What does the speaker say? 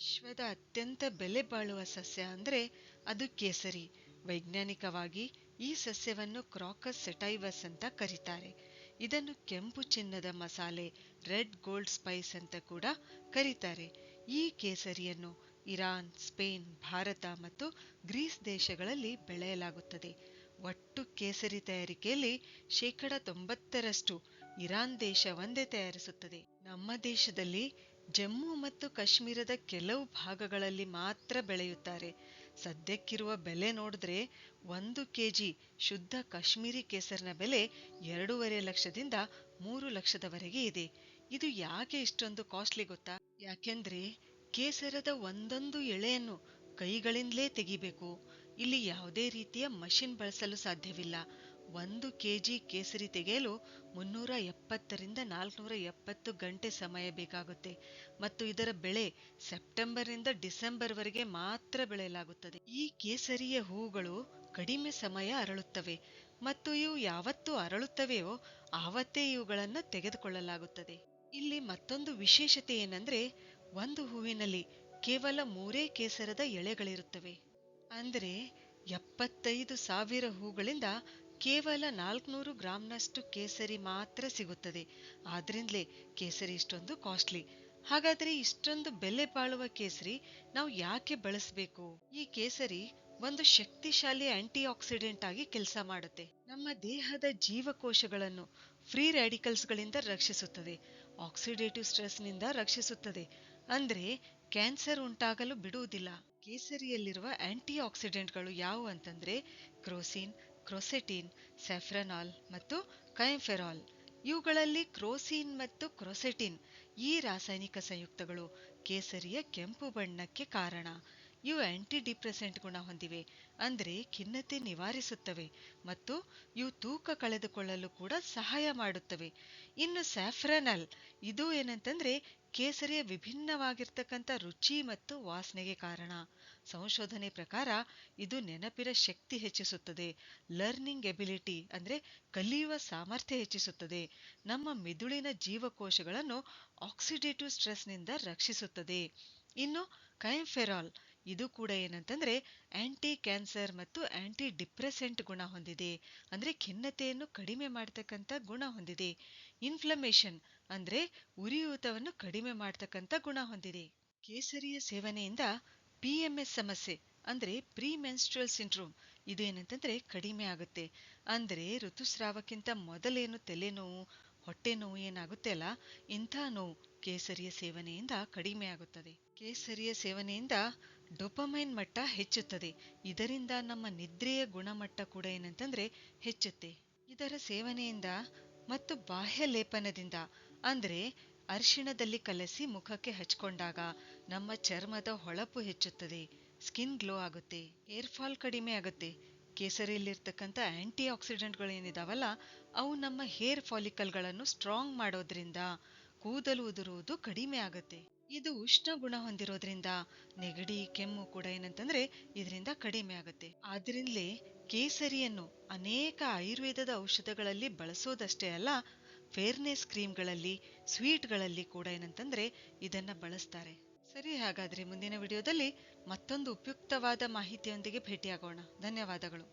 ವಿಶ್ವದ ಅತ್ಯಂತ ಬೆಲೆ ಬಾಳುವ ಸಸ್ಯ ಅಂದ್ರೆ ಅದು ಕೇಸರಿ. ವೈಜ್ಞಾನಿಕವಾಗಿ ಈ ಸಸ್ಯವನ್ನು ಕ್ರಾಕಸ್ ಸೆಟೈವಸ್ ಅಂತ ಕರೀತಾರೆ. ಇದನ್ನು ಕೆಂಪು ಚಿನ್ನದ ಮಸಾಲೆ, ರೆಡ್ ಗೋಲ್ಡ್ ಸ್ಪೈಸ್ ಅಂತ ಕೂಡ ಕರೀತಾರೆ. ಈ ಕೇಸರಿಯನ್ನು ಇರಾನ್, ಸ್ಪೇನ್, ಭಾರತ ಮತ್ತು ಗ್ರೀಸ್ ದೇಶಗಳಲ್ಲಿ ಬೆಳೆಯಲಾಗುತ್ತದೆ. ಒಟ್ಟು ಕೇಸರಿ ತಯಾರಿಕೆಯಲ್ಲಿ 90% ಇರಾನ್ ದೇಶ ಒಂದೇ ತಯಾರಿಸುತ್ತದೆ. ನಮ್ಮ ದೇಶದಲ್ಲಿ ಜಮ್ಮು ಮತ್ತು ಕಾಶ್ಮೀರದ ಕೆಲವು ಭಾಗಗಳಲ್ಲಿ ಮಾತ್ರ ಬೆಳೆಯುತ್ತಾರೆ. ಸದ್ಯಕ್ಕಿರುವ ಬೆಲೆ ನೋಡಿದ್ರೆ 1 kg ಶುದ್ಧ ಕಾಶ್ಮೀರಿ ಕೇಸರಿನ ಬೆಲೆ 2.5 ಲಕ್ಷದಿಂದ 3 ಲಕ್ಷದವರೆಗೆ ಇದೆ. ಇದು ಯಾಕೆ ಇಷ್ಟೊಂದು ಕಾಸ್ಟ್ಲಿ ಗೊತ್ತಾ? ಯಾಕೆಂದ್ರೆ ಕೇಸರದ ಒಂದೊಂದು ಎಳೆಯನ್ನು ಕೈಗಳಿಂದಲೇ ತೆಗಿಬೇಕು. ಇಲ್ಲಿ ಯಾವುದೇ ರೀತಿಯ ಮಷಿನ್ ಬಳಸಲು ಸಾಧ್ಯವಿಲ್ಲ. 1 kg ಕೇಸರಿ ತೆಗೆಯಲು 370ರಿಂದ 470 ಗಂಟೆ ಸಮಯ ಬೇಕಾಗುತ್ತೆ. ಮತ್ತು ಇದರ ಬೆಳೆ ಸೆಪ್ಟೆಂಬರ್ನಿಂದ ಡಿಸೆಂಬರ್ ವರೆಗೆ ಮಾತ್ರ ಬೆಳೆಯಲಾಗುತ್ತದೆ. ಈ ಕೇಸರಿಯ ಹೂಗಳು ಕಡಿಮೆ ಸಮಯ ಅರಳುತ್ತವೆ ಮತ್ತು ಇವು ಯಾವತ್ತು ಅರಳುತ್ತವೆಯೋ ಆವತ್ತೇ ಇವುಗಳನ್ನು ತೆಗೆದುಕೊಳ್ಳಲಾಗುತ್ತದೆ. ಇಲ್ಲಿ ಮತ್ತೊಂದು ವಿಶೇಷತೆ ಏನಂದ್ರೆ, ಒಂದು ಹೂವಿನಲ್ಲಿ ಕೇವಲ 3 ಕೇಸರದ ಎಳೆಗಳಿರುತ್ತವೆ. ಅಂದ್ರೆ 75,000 ಹೂಗಳಿಂದ ಕೇವಲ 400 ಗ್ರಾಂನಷ್ಟು ಕೇಸರಿ ಮಾತ್ರ ಸಿಗುತ್ತದೆ. ಆದ್ರಿಂದಲೇ ಕೇಸರಿ ಇಷ್ಟೊಂದು ಕಾಸ್ಟ್ಲಿ. ಹಾಗಾದ್ರೆ ಇಷ್ಟೊಂದು ಬೆಲೆ ಬಾಳುವ ಕೇಸರಿ ನಾವು ಯಾಕೆ ಬಳಸಬೇಕು? ಈ ಕೇಸರಿ ಒಂದು ಶಕ್ತಿಶಾಲಿ ಆಂಟಿ ಆಕ್ಸಿಡೆಂಟ್ ಆಗಿ ಕೆಲಸ ಮಾಡುತ್ತೆ. ನಮ್ಮ ದೇಹದ ಜೀವಕೋಶಗಳನ್ನು ಫ್ರೀ ರ್ಯಾಡಿಕಲ್ಸ್ ಗಳಿಂದ ರಕ್ಷಿಸುತ್ತದೆ. ಆಕ್ಸಿಡೇಟಿವ್ ಸ್ಟ್ರೆಸ್ ನಿಂದ ರಕ್ಷಿಸುತ್ತದೆ. ಅಂದ್ರೆ ಕ್ಯಾನ್ಸರ್ ಉಂಟಾಗಲು ಬಿಡುವುದಿಲ್ಲ. ಕೇಸರಿಯಲ್ಲಿರುವ ಆಂಟಿ ಆಕ್ಸಿಡೆಂಟ್ಗಳು ಯಾವುವು ಅಂತಂದ್ರೆ ಕ್ರೋಸಿನ್, ಕ್ರೊಸೆಟಿನ್, ಸ್ಯಾಫ್ರನಾಲ್ ಮತ್ತು ಕೈಂಫೆರಾಲ್. ಇವುಗಳಲ್ಲಿ ಕ್ರೋಸಿನ್ ಮತ್ತು ಕ್ರೊಸೆಟಿನ್ ಈ ರಾಸಾಯನಿಕ ಸಂಯುಕ್ತಗಳು ಕೇಸರಿಯ ಕೆಂಪು ಬಣ್ಣಕ್ಕೆ ಕಾರಣ. ಇವು ಆಂಟಿ ಡಿಪ್ರೆಸೆಂಟ್ ಗುಣ ಹೊಂದಿವೆ, ಅಂದ್ರೆ ಖಿನ್ನತೆ ನಿವಾರಿಸುತ್ತವೆ ಮತ್ತು ಇವು ತೂಕ ಕಳೆದುಕೊಳ್ಳಲು ಕೂಡ ಸಹಾಯ ಮಾಡುತ್ತವೆ. ಇನ್ನು ಸ್ಯಾಫ್ರನಲ್, ಇದು ಏನಂತಂದ್ರೆ ಕೇಸರಿಯ ವಿಭಿನ್ನವಾಗಿರ್ತಕ್ಕಂಥ ರುಚಿ ಮತ್ತು ವಾಸನೆಗೆ ಕಾರಣ. ಸಂಶೋಧನೆ ಪ್ರಕಾರ ಇದು ನೆನಪಿನ ಶಕ್ತಿ ಹೆಚ್ಚಿಸುತ್ತದೆ, ಲರ್ನಿಂಗ್ ಎಬಿಲಿಟಿ ಅಂದ್ರೆ ಕಲಿಯುವ ಸಾಮರ್ಥ್ಯ ಹೆಚ್ಚಿಸುತ್ತದೆ, ನಮ್ಮ ಮೆದುಳಿನ ಜೀವಕೋಶಗಳನ್ನು ಆಕ್ಸಿಡೇಟಿವ್ ಸ್ಟ್ರೆಸ್ ನಿಂದ ರಕ್ಷಿಸುತ್ತದೆ. ಇನ್ನು ಕೈಂಫೆರಾಲ್, ಇದು ಕೂಡ ಏನಂತಂದ್ರೆ ಆಂಟಿ ಕ್ಯಾನ್ಸರ್ ಮತ್ತು ಆಂಟಿ ಡಿಪ್ರೆಸೆಂಟ್ ಗುಣ ಹೊಂದಿದೆ, ಅಂದ್ರೆ ಖಿನ್ನತೆಯನ್ನು ಕಡಿಮೆ ಮಾಡತಕ್ಕಂಥ ಗುಣ ಹೊಂದಿದೆ. ಇನ್ಫ್ಲಮೇಷನ್ ಅಂದ್ರೆ ಉರಿಯೂತವನ್ನು ಕಡಿಮೆ ಮಾಡತಕ್ಕಂಥ ಗುಣ ಹೊಂದಿದೆ. ಕೇಸರಿಯ ಸೇವನೆಯಿಂದ PMS ಸಮಸ್ಯೆ ಅಂದ್ರೆ ಪ್ರೀ ಮೆನ್ಸ್ಟ್ರುಯಲ್ ಸಿಂಡ್ರೋಮ್, ಇದು ಏನಂತಂದ್ರೆ ಕಡಿಮೆ ಆಗುತ್ತೆ. ಅಂದ್ರೆ ಋತುಸ್ರಾವಕ್ಕಿಂತ ಮೊದಲೇನು ತಲೆನೋವು, ಹೊಟ್ಟೆ ನೋವು ಏನಾಗುತ್ತೆ ಅಲ್ಲ, ಇಂಥ ನೋವು ಕೇಸರಿಯ ಸೇವನೆಯಿಂದ ಕಡಿಮೆ ಆಗುತ್ತದೆ. ಕೇಸರಿಯ ಸೇವನೆಯಿಂದ ಡೋಪಮೈನ್ ಮಟ್ಟ ಹೆಚ್ಚುತ್ತದೆ. ಇದರಿಂದ ನಮ್ಮ ನಿದ್ರೆಯ ಗುಣಮಟ್ಟ ಕೂಡ ಏನಂತಂದ್ರೆ ಹೆಚ್ಚುತ್ತೆ. ಇದರ ಸೇವನೆಯಿಂದ ಮತ್ತು ಬಾಹ್ಯ ಲೇಪನದಿಂದ ಅಂದ್ರೆ ಅರಿಶಿಣದಲ್ಲಿ ಕಲಸಿ ಮುಖಕ್ಕೆ ಹಚ್ಕೊಂಡಾಗ ನಮ್ಮ ಚರ್ಮದ ಹೊಳಪು ಹೆಚ್ಚುತ್ತದೆ, ಸ್ಕಿನ್ ಗ್ಲೋ ಆಗುತ್ತೆ, ಹೇರ್ ಫಾಲ್ ಕಡಿಮೆ ಆಗುತ್ತೆ. ಕೇಸರಿಯಲ್ಲಿರ್ತಕ್ಕಂಥ ಆಂಟಿ ಆಕ್ಸಿಡೆಂಟ್ಗಳು ಏನಿದಾವಲ್ಲ, ಅವು ನಮ್ಮ ಹೇರ್ ಫಾಲಿಕಲ್ಗಳನ್ನು ಸ್ಟ್ರಾಂಗ್ ಮಾಡೋದ್ರಿಂದ ಕೂದಲು ಉದುರುವುದು ಕಡಿಮೆ ಆಗುತ್ತೆ. ಇದು ಉಷ್ಣ ಗುಣ ಹೊಂದಿರೋದ್ರಿಂದ ನೆಗಡಿ, ಕೆಮ್ಮು ಕೂಡ ಏನಂತಂದ್ರೆ ಇದರಿಂದ ಕಡಿಮೆ ಆಗುತ್ತೆ. ಆದ್ರಿಂದಲೇ ಕೇಸರಿಯನ್ನು ಅನೇಕ ಆಯುರ್ವೇದದ ಔಷಧಗಳಲ್ಲಿ ಬಳಸೋದಷ್ಟೇ ಅಲ್ಲ, ಫೇರ್ನೆಸ್ ಕ್ರೀಮ್ಗಳಲ್ಲಿ, ಸ್ವೀಟ್ಗಳಲ್ಲಿ ಕೂಡ ಏನಂತಂದ್ರೆ ಇದನ್ನ ಬಳಸ್ತಾರೆ. ಸರಿ, ಹಾಗಾದ್ರೆ ಮುಂದಿನ ವಿಡಿಯೋದಲ್ಲಿ ಮತ್ತೊಂದು ಉಪಯುಕ್ತವಾದ ಮಾಹಿತಿಯೊಂದಿಗೆ ಭೇಟಿಯಾಗೋಣ. ಧನ್ಯವಾದಗಳು.